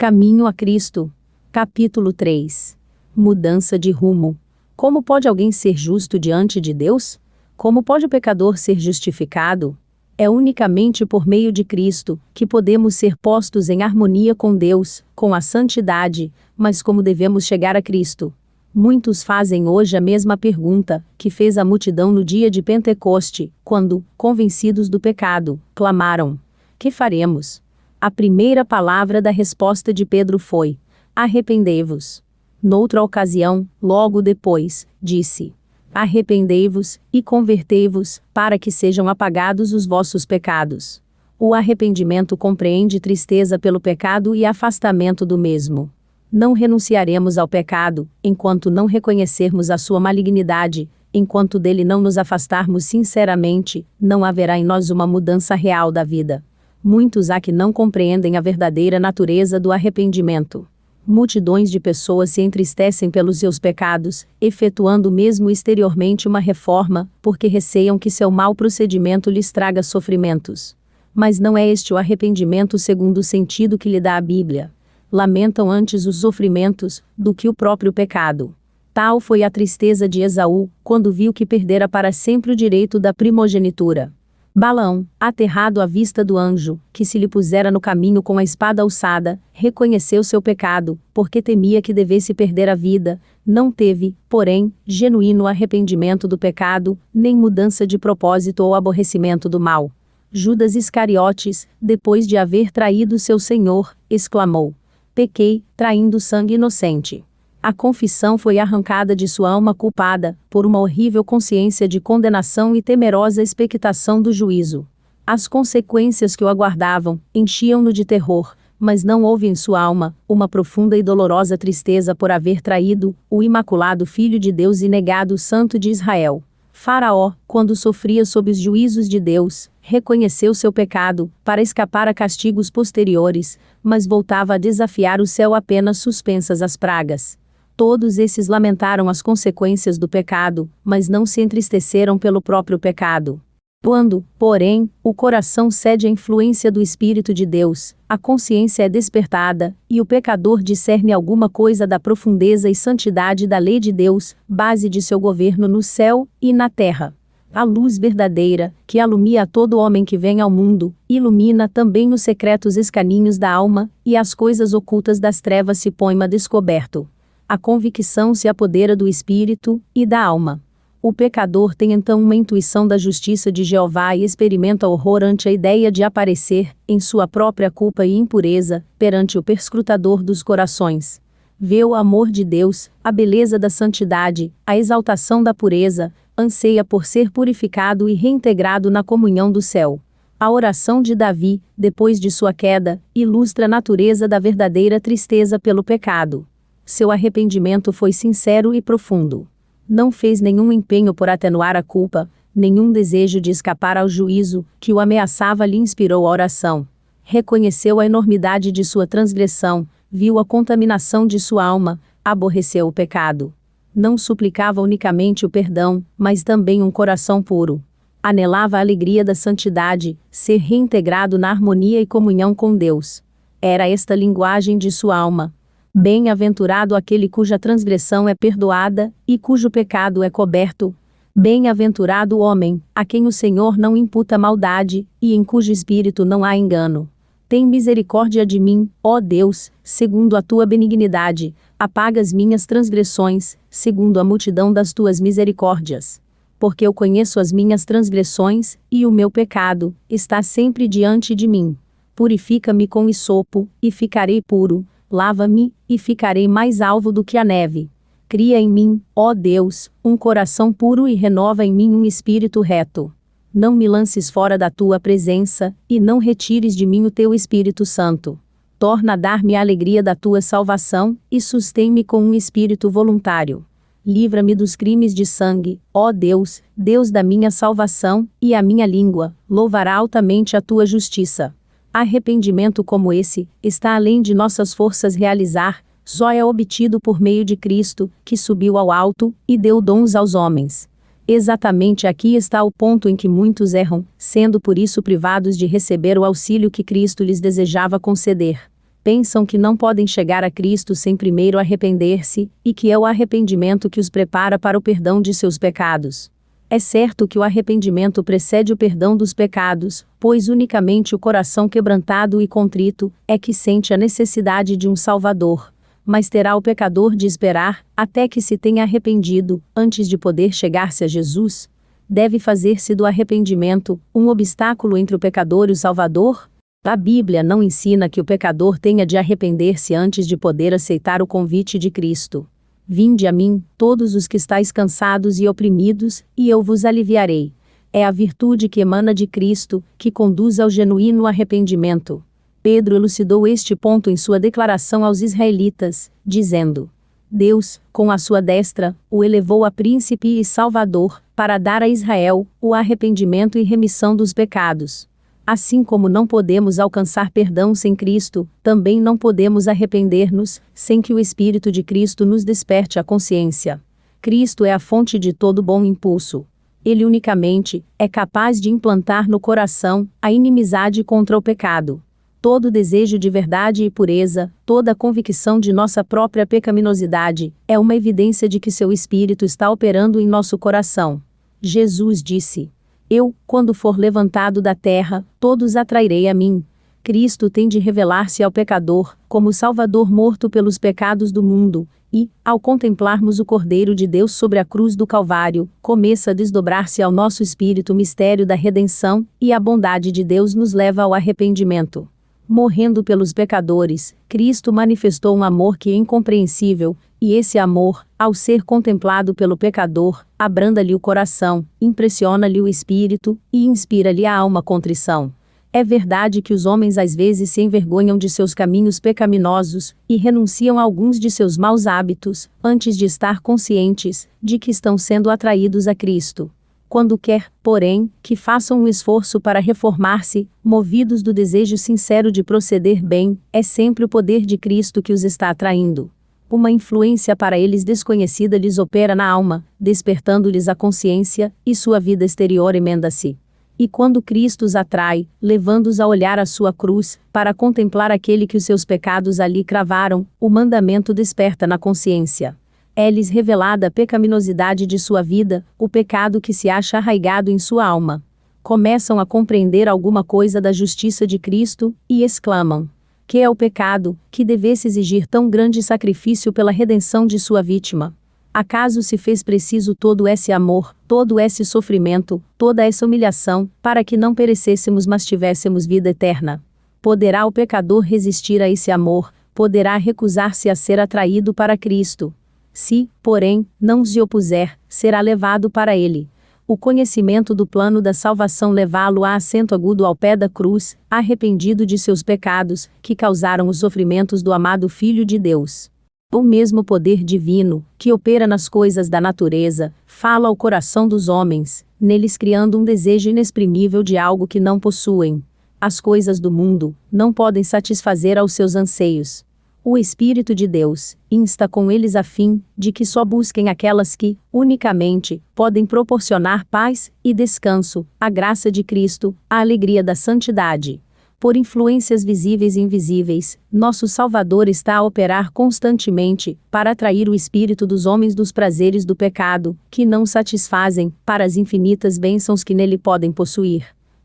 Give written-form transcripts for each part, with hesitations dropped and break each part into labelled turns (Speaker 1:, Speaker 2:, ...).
Speaker 1: Caminho a Cristo. Capítulo 3. Mudança de rumo. Como pode alguém ser justo diante de Deus? Como pode o pecador ser justificado? É unicamente por meio de Cristo que podemos ser postos em harmonia com Deus, com a santidade. Mas como devemos chegar a Cristo? Muitos fazem hoje a mesma pergunta que fez a multidão no dia de Pentecoste, quando, convencidos do pecado, clamaram: "Que faremos?" A primeira palavra da resposta de Pedro foi: "Arrependei-vos." Noutra ocasião, logo depois, disse: "Arrependei-vos e convertei-vos, para que sejam apagados os vossos pecados." O arrependimento compreende tristeza pelo pecado e afastamento do mesmo. Não renunciaremos ao pecado, enquanto não reconhecermos a sua malignidade. Enquanto dele não nos afastarmos sinceramente, não haverá em nós uma mudança real da vida. Muitos há que não compreendem a verdadeira natureza do arrependimento. Multidões de pessoas se entristecem pelos seus pecados, efetuando mesmo exteriormente uma reforma, porque receiam que seu mau procedimento lhes traga sofrimentos. Mas não é este o arrependimento segundo o sentido que lhe dá a Bíblia. Lamentam antes os sofrimentos, do que o próprio pecado. Tal foi a tristeza de Esaú, quando viu que perdera para sempre o direito da primogenitura. Balaão, aterrado à vista do anjo, que se lhe pusera no caminho com a espada alçada, reconheceu seu pecado, porque temia que devesse perder a vida. Não teve, porém, genuíno arrependimento do pecado, nem mudança de propósito ou aborrecimento do mal. Judas Iscariotes, depois de haver traído seu Senhor, exclamou: "Pequei, traindo sangue inocente." A confissão foi arrancada de sua alma culpada, por uma horrível consciência de condenação e temerosa expectação do juízo. As consequências que o aguardavam, enchiam-no de terror, mas não houve em sua alma uma profunda e dolorosa tristeza por haver traído o imaculado Filho de Deus e negado o Santo de Israel. Faraó, quando sofria sob os juízos de Deus, reconheceu seu pecado, para escapar a castigos posteriores, mas voltava a desafiar o céu apenas suspensas as pragas. Todos esses lamentaram as consequências do pecado, mas não se entristeceram pelo próprio pecado. Quando, porém, o coração cede à influência do Espírito de Deus, a consciência é despertada, e o pecador discerne alguma coisa da profundeza e santidade da lei de Deus, base de seu governo no céu e na terra. A luz verdadeira, que alumia a todo homem que vem ao mundo, ilumina também os secretos escaninhos da alma, e as coisas ocultas das trevas se põem a descoberto. A convicção se apodera do espírito e da alma. O pecador tem então uma intuição da justiça de Jeová e experimenta horror ante a ideia de aparecer, em sua própria culpa e impureza, perante o perscrutador dos corações. Vê o amor de Deus, a beleza da santidade, a exaltação da pureza, anseia por ser purificado e reintegrado na comunhão do céu. A oração de Davi, depois de sua queda, ilustra a natureza da verdadeira tristeza pelo pecado. Seu arrependimento foi sincero e profundo. Não fez nenhum empenho por atenuar a culpa, nenhum desejo de escapar ao juízo que o ameaçava lhe inspirou a oração. Reconheceu a enormidade de sua transgressão, viu a contaminação de sua alma, aborreceu o pecado. Não suplicava unicamente o perdão, mas também um coração puro. Anelava a alegria da santidade, ser reintegrado na harmonia e comunhão com Deus. Era esta a linguagem de sua alma. Bem-aventurado aquele cuja transgressão é perdoada, e cujo pecado é coberto. Bem-aventurado o homem, a quem o Senhor não imputa maldade, e em cujo espírito não há engano. Tem misericórdia de mim, ó Deus, segundo a tua benignidade, apaga as minhas transgressões, segundo a multidão das tuas misericórdias. Porque eu conheço as minhas transgressões, e o meu pecado está sempre diante de mim. Purifica-me com hisopo, e ficarei puro. Lava-me, e ficarei mais alvo do que a neve. Cria em mim, ó Deus, um coração puro e renova em mim um espírito reto. Não me lances fora da tua presença, e não retires de mim o teu Espírito Santo. Torna a dar-me a alegria da tua salvação, e sustém-me com um espírito voluntário. Livra-me dos crimes de sangue, ó Deus, Deus da minha salvação, e a minha língua louvará altamente a tua justiça. Arrependimento como esse, está além de nossas forças realizar, só é obtido por meio de Cristo, que subiu ao alto, e deu dons aos homens. Exatamente aqui está o ponto em que muitos erram, sendo por isso privados de receber o auxílio que Cristo lhes desejava conceder. Pensam que não podem chegar a Cristo sem primeiro arrepender-se, e que é o arrependimento que os prepara para o perdão de seus pecados. É certo que o arrependimento precede o perdão dos pecados, pois unicamente o coração quebrantado e contrito é que sente a necessidade de um Salvador. Mas terá o pecador de esperar até que se tenha arrependido, antes de poder chegar-se a Jesus? Deve fazer-se do arrependimento um obstáculo entre o pecador e o Salvador? A Bíblia não ensina que o pecador tenha de arrepender-se antes de poder aceitar o convite de Cristo. Vinde a mim, todos os que estáis cansados e oprimidos, e eu vos aliviarei. É a virtude que emana de Cristo, que conduz ao genuíno arrependimento. Pedro elucidou este ponto em sua declaração aos israelitas, dizendo: Deus, com a sua destra, o elevou a príncipe e salvador, para dar a Israel o arrependimento e remissão dos pecados. Assim como não podemos alcançar perdão sem Cristo, também não podemos arrepender-nos, sem que o Espírito de Cristo nos desperte a consciência. Cristo é a fonte de todo bom impulso. Ele unicamente é capaz de implantar no coração a inimizade contra o pecado. Todo desejo de verdade e pureza, toda convicção de nossa própria pecaminosidade, é uma evidência de que seu Espírito está operando em nosso coração. Jesus disse: Eu, quando for levantado da terra, todos atrairei a mim. Cristo tem de revelar-se ao pecador, como Salvador morto pelos pecados do mundo, e, ao contemplarmos o Cordeiro de Deus sobre a cruz do Calvário, começa a desdobrar-se ao nosso espírito o mistério da redenção, e a bondade de Deus nos leva ao arrependimento. Morrendo pelos pecadores, Cristo manifestou um amor que é incompreensível, e esse amor, ao ser contemplado pelo pecador, abranda-lhe o coração, impressiona-lhe o espírito, e inspira-lhe a alma contrição. É verdade que os homens às vezes se envergonham de seus caminhos pecaminosos, e renunciam a alguns de seus maus hábitos, antes de estar conscientes de que estão sendo atraídos a Cristo. Quando quer, porém, que façam um esforço para reformar-se, movidos do desejo sincero de proceder bem, é sempre o poder de Cristo que os está atraindo. Uma influência para eles desconhecida lhes opera na alma, despertando-lhes a consciência, e sua vida exterior emenda-se. E quando Cristo os atrai, levando-os a olhar a sua cruz, para contemplar aquele que os seus pecados ali cravaram, o mandamento desperta na consciência. É-lhes revelada a pecaminosidade de sua vida, o pecado que se acha arraigado em sua alma. Começam a compreender alguma coisa da justiça de Cristo, e exclamam: que é o pecado, que devesse exigir tão grande sacrifício pela redenção de sua vítima? Acaso se fez preciso todo esse amor, todo esse sofrimento, toda essa humilhação, para que não perecêssemos mas tivéssemos vida eterna? Poderá o pecador resistir a esse amor? Poderá recusar-se a ser atraído para Cristo? Se, porém, não se opuser, será levado para ele. O conhecimento do plano da salvação levá-lo a assento agudo ao pé da cruz, arrependido de seus pecados, que causaram os sofrimentos do amado Filho de Deus. O mesmo poder divino, que opera nas coisas da natureza, fala ao coração dos homens, neles criando um desejo inexprimível de algo que não possuem. As coisas do mundo não podem satisfazer aos seus anseios. O Espírito de Deus insta com eles a fim de que só busquem aquelas que, unicamente, podem proporcionar paz e descanso, a graça de Cristo, a alegria da santidade. Por influências visíveis e invisíveis, nosso Salvador está a operar constantemente, para atrair o espírito dos homens dos prazeres do pecado, que não satisfazem, para as infinitas bênçãos que nele podem possuir.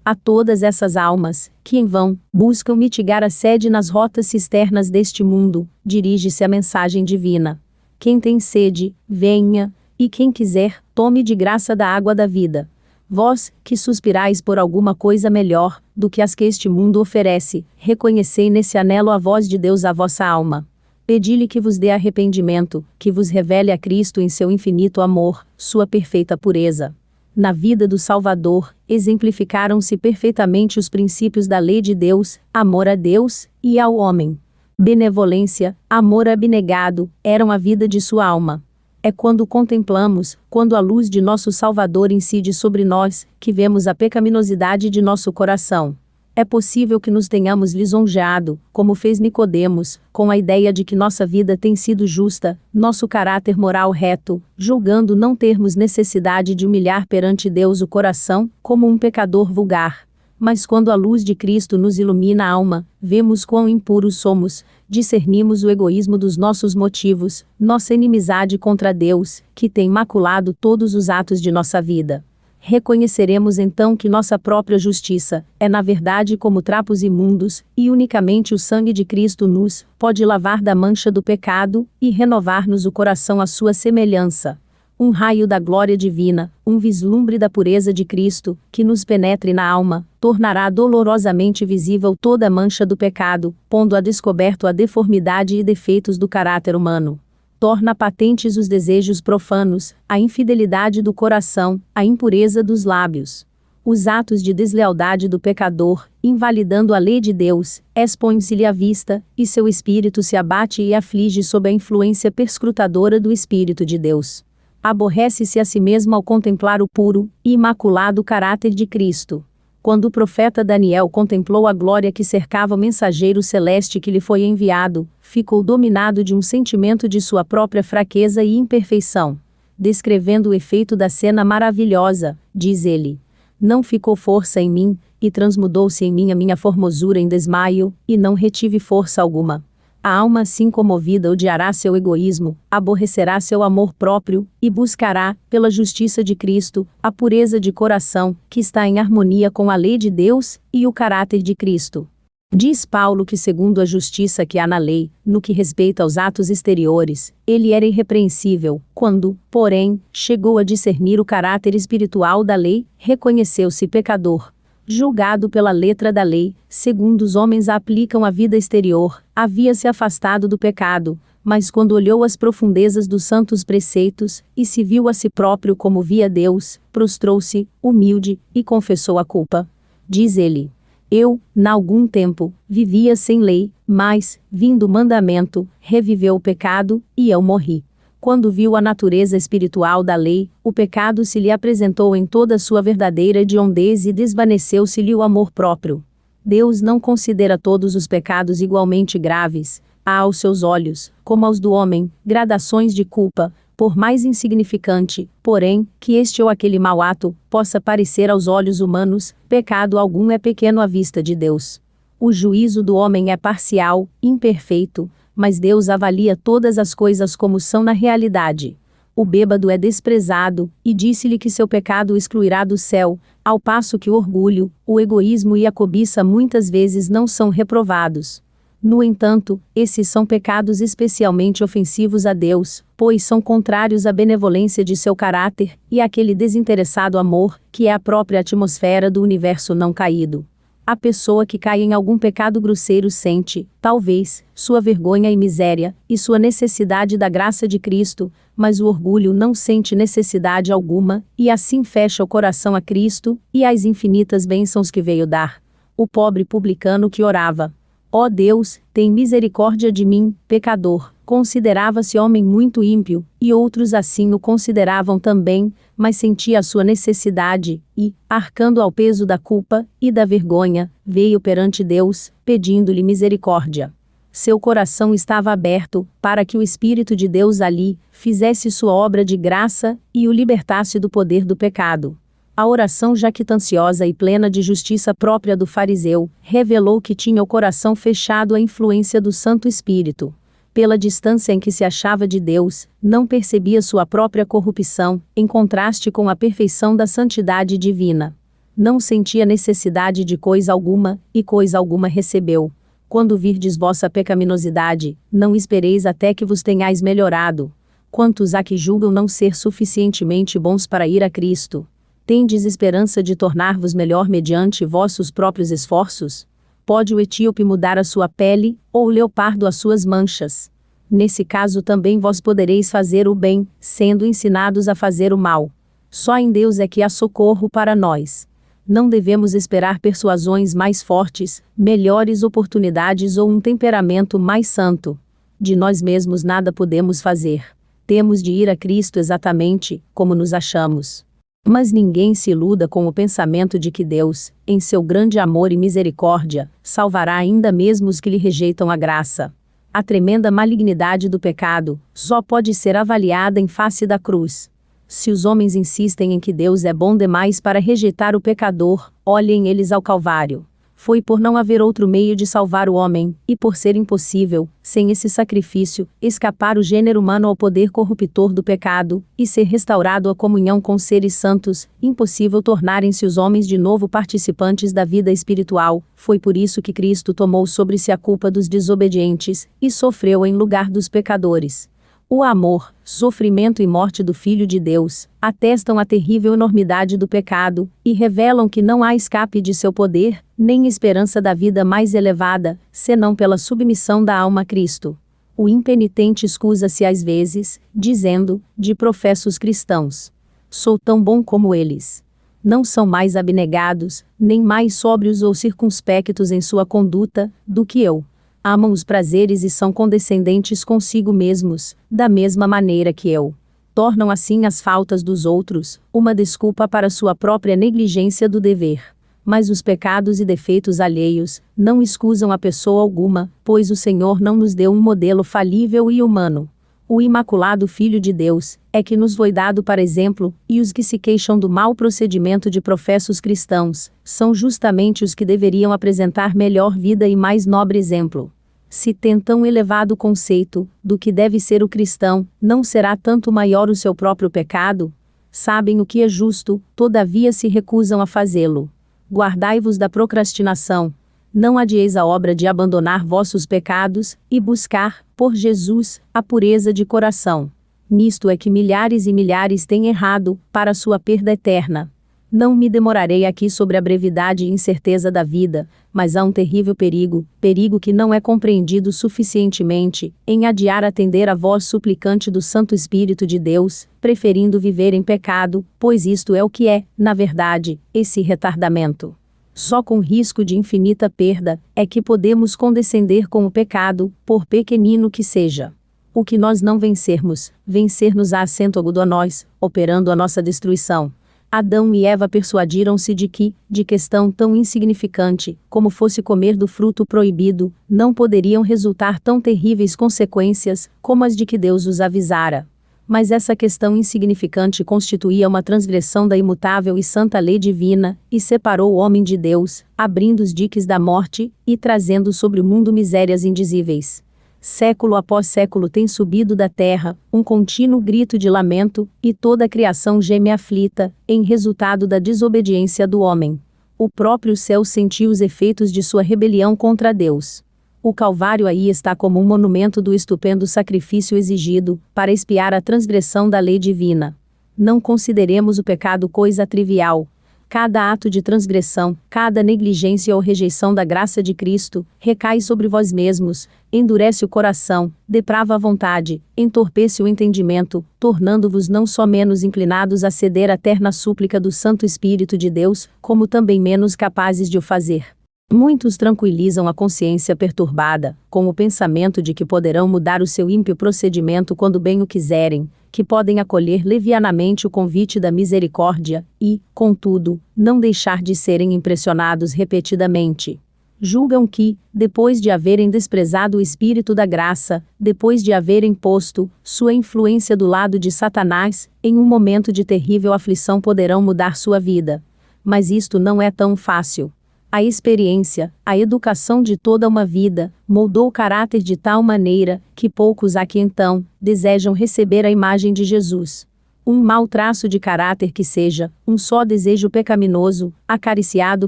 Speaker 1: A todas essas almas, que em vão buscam mitigar a sede nas rotas cisternas deste mundo, dirige-se a mensagem divina. Quem tem sede, venha, e quem quiser, tome de graça da água da vida. Vós, que suspirais por alguma coisa melhor do que as que este mundo oferece, reconhecei nesse anelo a voz de Deus a vossa alma. Pedi-lhe que vos dê arrependimento, que vos revele a Cristo em seu infinito amor, sua perfeita pureza. Na vida do Salvador, exemplificaram-se perfeitamente os princípios da lei de Deus, amor a Deus e ao homem. Benevolência, amor abnegado, eram a vida de sua alma. É quando contemplamos, quando a luz de nosso Salvador incide sobre nós, que vemos a pecaminosidade de nosso coração. É possível que nos tenhamos lisonjeado, como fez Nicodemos, com a ideia de que nossa vida tem sido justa, nosso caráter moral reto, julgando não termos necessidade de humilhar perante Deus o coração, como um pecador vulgar. Mas quando a luz de Cristo nos ilumina a alma, vemos quão impuros somos, discernimos o egoísmo dos nossos motivos, nossa inimizade contra Deus, que tem maculado todos os atos de nossa vida. Reconheceremos então que nossa própria justiça é na verdade como trapos imundos, e unicamente o sangue de Cristo nos pode lavar da mancha do pecado e renovar-nos o coração à sua semelhança. Um raio da glória divina, um vislumbre da pureza de Cristo, que nos penetre na alma, tornará dolorosamente visível toda a mancha do pecado, pondo a descoberto a deformidade e defeitos do caráter humano. Torna patentes os desejos profanos, a infidelidade do coração, a impureza dos lábios. Os atos de deslealdade do pecador, invalidando a lei de Deus, expõem-se-lhe à vista, e seu espírito se abate e aflige sob a influência perscrutadora do Espírito de Deus. Aborrece-se a si mesmo ao contemplar o puro e imaculado caráter de Cristo. Quando o profeta Daniel contemplou a glória que cercava o mensageiro celeste que lhe foi enviado, ficou dominado de um sentimento de sua própria fraqueza e imperfeição. Descrevendo o efeito da cena maravilhosa, diz ele: "Não ficou força em mim, e transmudou-se em mim a minha formosura em desmaio, e não retive força alguma. A alma assim comovida odiará seu egoísmo, aborrecerá seu amor próprio, e buscará, pela justiça de Cristo, a pureza de coração, que está em harmonia com a lei de Deus, e o caráter de Cristo." Diz Paulo que segundo a justiça que há na lei, no que respeita aos atos exteriores, ele era irrepreensível, quando, porém, chegou a discernir o caráter espiritual da lei, reconheceu-se pecador. Julgado pela letra da lei, segundo os homens a aplicam à vida exterior, havia-se afastado do pecado, mas quando olhou as profundezas dos santos preceitos, e se viu a si próprio como via Deus, prostrou-se, humilde, e confessou a culpa. Diz ele: "Eu, na algum tempo, vivia sem lei, mas, vindo o mandamento, reviveu o pecado, e eu morri." Quando viu a natureza espiritual da lei, o pecado se lhe apresentou em toda a sua verdadeira hediondez e desvaneceu-se-lhe o amor próprio. Deus não considera todos os pecados igualmente graves. Há aos seus olhos, como aos do homem, gradações de culpa, por mais insignificante, porém, que este ou aquele mau ato possa parecer aos olhos humanos, pecado algum é pequeno à vista de Deus. O juízo do homem é parcial, imperfeito, mas Deus avalia todas as coisas como são na realidade. O bêbado é desprezado, e disse-lhe que seu pecado o excluirá do céu, ao passo que o orgulho, o egoísmo e a cobiça muitas vezes não são reprovados. No entanto, esses são pecados especialmente ofensivos a Deus, pois são contrários à benevolência de seu caráter, e àquele desinteressado amor, que é a própria atmosfera do universo não caído. A pessoa que cai em algum pecado grosseiro sente, talvez, sua vergonha e miséria, e sua necessidade da graça de Cristo, mas o orgulho não sente necessidade alguma, e assim fecha o coração a Cristo, e às infinitas bênçãos que veio dar. O pobre publicano que orava: "Ó Deus, tem misericórdia de mim, pecador", considerava-se homem muito ímpio, e outros assim o consideravam também, mas sentia a sua necessidade, e, arcando ao peso da culpa e da vergonha, veio perante Deus, pedindo-lhe misericórdia. Seu coração estava aberto, para que o Espírito de Deus ali fizesse sua obra de graça, e o libertasse do poder do pecado. A oração jactanciosa e plena de justiça própria do fariseu, revelou que tinha o coração fechado à influência do Santo Espírito. Pela distância em que se achava de Deus, não percebia sua própria corrupção, em contraste com a perfeição da santidade divina. Não sentia necessidade de coisa alguma, e coisa alguma recebeu. Quando virdes vossa pecaminosidade, não espereis até que vos tenhais melhorado. Quantos há que julgam não ser suficientemente bons para ir a Cristo? Tendes esperança de tornar-vos melhor mediante vossos próprios esforços? Pode o etíope mudar a sua pele, ou o leopardo as suas manchas? Nesse caso também vós podereis fazer o bem, sendo ensinados a fazer o mal. Só em Deus é que há socorro para nós. Não devemos esperar persuasões mais fortes, melhores oportunidades ou um temperamento mais santo. De nós mesmos nada podemos fazer. Temos de ir a Cristo exatamente como nos achamos. Mas ninguém se iluda com o pensamento de que Deus, em seu grande amor e misericórdia, salvará ainda mesmo os que lhe rejeitam a graça. A tremenda malignidade do pecado só pode ser avaliada em face da cruz. Se os homens insistem em que Deus é bom demais para rejeitar o pecador, olhem eles ao Calvário. Foi por não haver outro meio de salvar o homem, e por ser impossível, sem esse sacrifício, escapar o gênero humano ao poder corruptor do pecado, e ser restaurado à comunhão com seres santos, impossível tornarem-se os homens de novo participantes da vida espiritual. Foi por isso que Cristo tomou sobre si a culpa dos desobedientes, e sofreu em lugar dos pecadores. O amor, sofrimento e morte do Filho de Deus atestam a terrível enormidade do pecado, e revelam que não há escape de seu poder, nem esperança da vida mais elevada, senão pela submissão da alma a Cristo. O impenitente escusa-se às vezes, dizendo, de professos cristãos: sou tão bom como eles. Não são mais abnegados, nem mais sóbrios ou circunspectos em sua conduta, do que eu. Amam os prazeres e são condescendentes consigo mesmos, da mesma maneira que eu. Tornam assim as faltas dos outros uma desculpa para sua própria negligência do dever. Mas os pecados e defeitos alheios não excusam a pessoa alguma, pois o Senhor não nos deu um modelo falível e humano. O imaculado Filho de Deus é que nos foi dado para exemplo, e os que se queixam do mau procedimento de professos cristãos são justamente os que deveriam apresentar melhor vida e mais nobre exemplo. Se tem tão elevado conceito do que deve ser o cristão, não será tanto maior o seu próprio pecado? Sabem o que é justo, todavia se recusam a fazê-lo. Guardai-vos da procrastinação. Não adieis a obra de abandonar vossos pecados, e buscar, por Jesus, a pureza de coração. Nisto é que milhares e milhares têm errado, para sua perda eterna. Não me demorarei aqui sobre a brevidade e incerteza da vida, mas há um terrível perigo que não é compreendido suficientemente, em adiar atender a voz suplicante do Santo Espírito de Deus, preferindo viver em pecado, pois isto é o que é, na verdade, esse retardamento. Só com risco de infinita perda é que podemos condescender com o pecado, por pequenino que seja. O que nós não vencermos, vencer-nos-á acento-agudo a nós, operando a nossa destruição. Adão e Eva persuadiram-se de que, de questão tão insignificante, como fosse comer do fruto proibido, não poderiam resultar tão terríveis consequências, como as de que Deus os avisara. Mas essa questão insignificante constituía uma transgressão da imutável e santa lei divina, e separou o homem de Deus, abrindo os diques da morte, e trazendo sobre o mundo misérias indizíveis. Século após século tem subido da terra um contínuo grito de lamento, e toda a criação geme aflita, em resultado da desobediência do homem. O próprio céu sentiu os efeitos de sua rebelião contra Deus. O Calvário aí está como um monumento do estupendo sacrifício exigido, para expiar a transgressão da lei divina. Não consideremos o pecado coisa trivial. Cada ato de transgressão, cada negligência ou rejeição da graça de Cristo, recai sobre vós mesmos, endurece o coração, deprava a vontade, entorpece o entendimento, tornando-vos não só menos inclinados a ceder à terna súplica do Santo Espírito de Deus, como também menos capazes de o fazer. Muitos tranquilizam a consciência perturbada, com o pensamento de que poderão mudar o seu ímpio procedimento quando bem o quiserem, que podem acolher levianamente o convite da misericórdia, e, contudo, não deixar de serem impressionados repetidamente. Julgam que, depois de haverem desprezado o Espírito da graça, depois de haverem posto sua influência do lado de Satanás, em um momento de terrível aflição poderão mudar sua vida. Mas isto não é tão fácil. A experiência, a educação de toda uma vida, moldou o caráter de tal maneira, que poucos há que então, desejam receber a imagem de Jesus. Um mau traço de caráter que seja, um só desejo pecaminoso, acariciado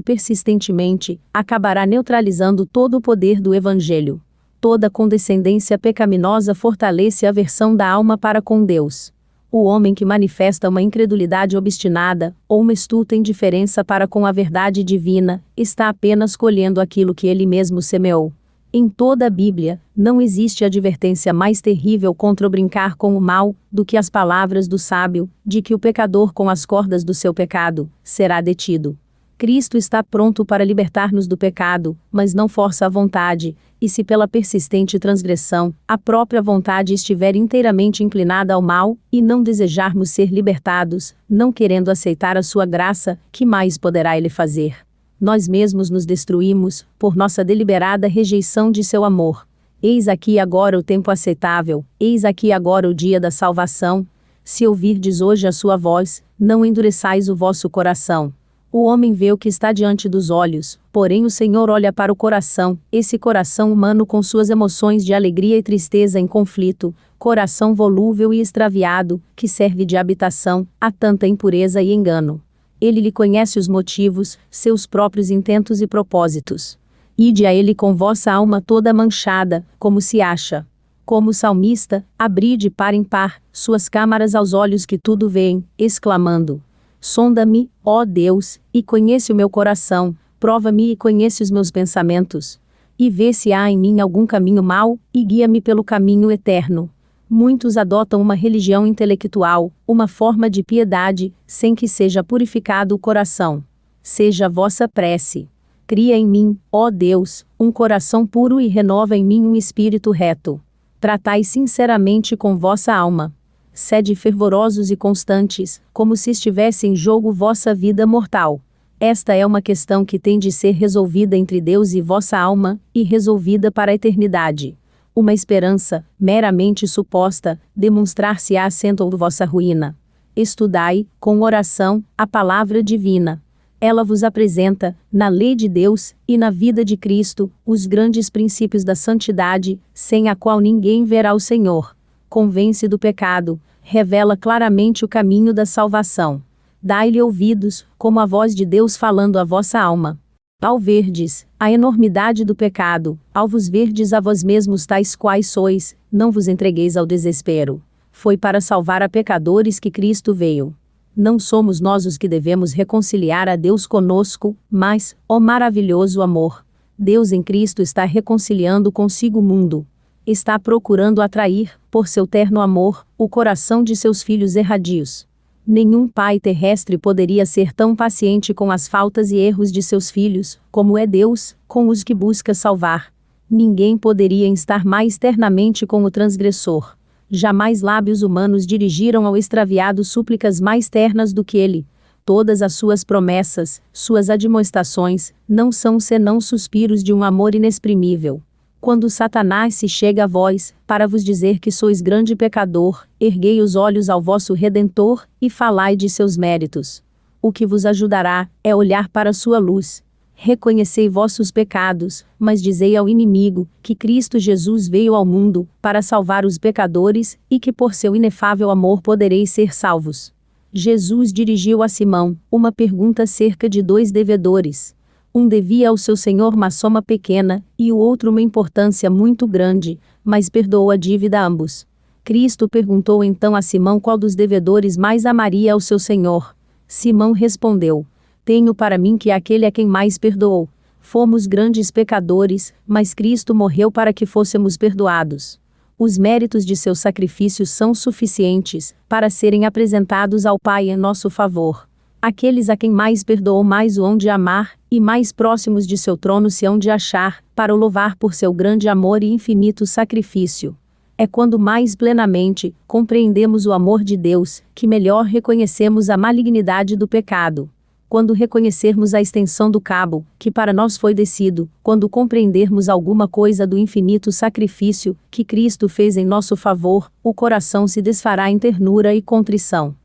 Speaker 1: persistentemente, acabará neutralizando todo o poder do Evangelho. Toda condescendência pecaminosa fortalece a aversão da alma para com Deus. O homem que manifesta uma incredulidade obstinada, ou uma estulta indiferença para com a verdade divina, está apenas colhendo aquilo que ele mesmo semeou. Em toda a Bíblia, não existe advertência mais terrível contra o brincar com o mal, do que as palavras do sábio, de que o pecador com as cordas do seu pecado, será detido. Cristo está pronto para libertar-nos do pecado, mas não força a vontade, e se pela persistente transgressão, a própria vontade estiver inteiramente inclinada ao mal, e não desejarmos ser libertados, não querendo aceitar a sua graça, que mais poderá ele fazer? Nós mesmos nos destruímos, por nossa deliberada rejeição de seu amor. Eis aqui agora o tempo aceitável, eis aqui agora o dia da salvação. Se ouvirdes hoje a sua voz, não endureçais o vosso coração. O homem vê o que está diante dos olhos, porém o Senhor olha para o coração, esse coração humano com suas emoções de alegria e tristeza em conflito, coração volúvel e extraviado, que serve de habitação, a tanta impureza e engano. Ele lhe conhece os motivos, seus próprios intentos e propósitos. Ide a ele com vossa alma toda manchada, como se acha. Como o salmista, abri de par em par, suas câmaras aos olhos que tudo veem, exclamando: sonda-me, ó Deus, e conhece o meu coração, prova-me e conhece os meus pensamentos. E vê se há em mim algum caminho mau, e guia-me pelo caminho eterno. Muitos adotam uma religião intelectual, uma forma de piedade, sem que seja purificado o coração. Seja a vossa prece. Cria em mim, ó Deus, um coração puro e renova em mim um espírito reto. Tratai sinceramente com vossa alma. Sede fervorosos e constantes, como se estivesse em jogo vossa vida mortal. Esta é uma questão que tem de ser resolvida entre Deus e vossa alma, e resolvida para a eternidade. Uma esperança, meramente suposta, demonstrar-se-á assento de vossa ruína. Estudai, com oração, a palavra divina. Ela vos apresenta, na lei de Deus, e na vida de Cristo, os grandes princípios da santidade, sem a qual ninguém verá o Senhor. Convence do pecado, revela claramente o caminho da salvação. Dai-lhe ouvidos, como a voz de Deus falando à vossa alma. Ao verdes a enormidade do pecado, ao vos verdes a vós mesmos tais quais sois, não vos entregueis ao desespero. Foi para salvar a pecadores que Cristo veio. Não somos nós os que devemos reconciliar a Deus conosco, mas, ó maravilhoso amor, Deus em Cristo está reconciliando consigo o mundo. Está procurando atrair, por seu terno amor, o coração de seus filhos erradios. Nenhum pai terrestre poderia ser tão paciente com as faltas e erros de seus filhos, como é Deus, com os que busca salvar. Ninguém poderia estar mais ternamente com o transgressor. Jamais lábios humanos dirigiram ao extraviado súplicas mais ternas do que ele. Todas as suas promessas, suas admoestações, não são senão suspiros de um amor inexprimível. Quando Satanás se chega a vós, para vos dizer que sois grande pecador, erguei os olhos ao vosso Redentor, e falai de seus méritos. O que vos ajudará, é olhar para sua luz. Reconhecei vossos pecados, mas dizei ao inimigo, que Cristo Jesus veio ao mundo, para salvar os pecadores, e que por seu inefável amor podereis ser salvos. Jesus dirigiu a Simão uma pergunta acerca de 2 devedores. Um devia ao seu senhor uma soma pequena, e o outro uma importância muito grande, mas perdoou a dívida a ambos. Cristo perguntou então a Simão qual dos devedores mais amaria ao seu senhor. Simão respondeu: tenho para mim que é aquele a quem mais perdoou. Fomos grandes pecadores, mas Cristo morreu para que fôssemos perdoados. Os méritos de seu sacrifício são suficientes para serem apresentados ao Pai em nosso favor. Aqueles a quem mais perdoou mais o hão de amar, e mais próximos de seu trono se hão de achar, para o louvar por seu grande amor e infinito sacrifício. É quando mais plenamente compreendemos o amor de Deus, que melhor reconhecemos a malignidade do pecado. Quando reconhecermos a extensão do cabo, que para nós foi descido, quando compreendermos alguma coisa do infinito sacrifício, que Cristo fez em nosso favor, o coração se desfará em ternura e contrição.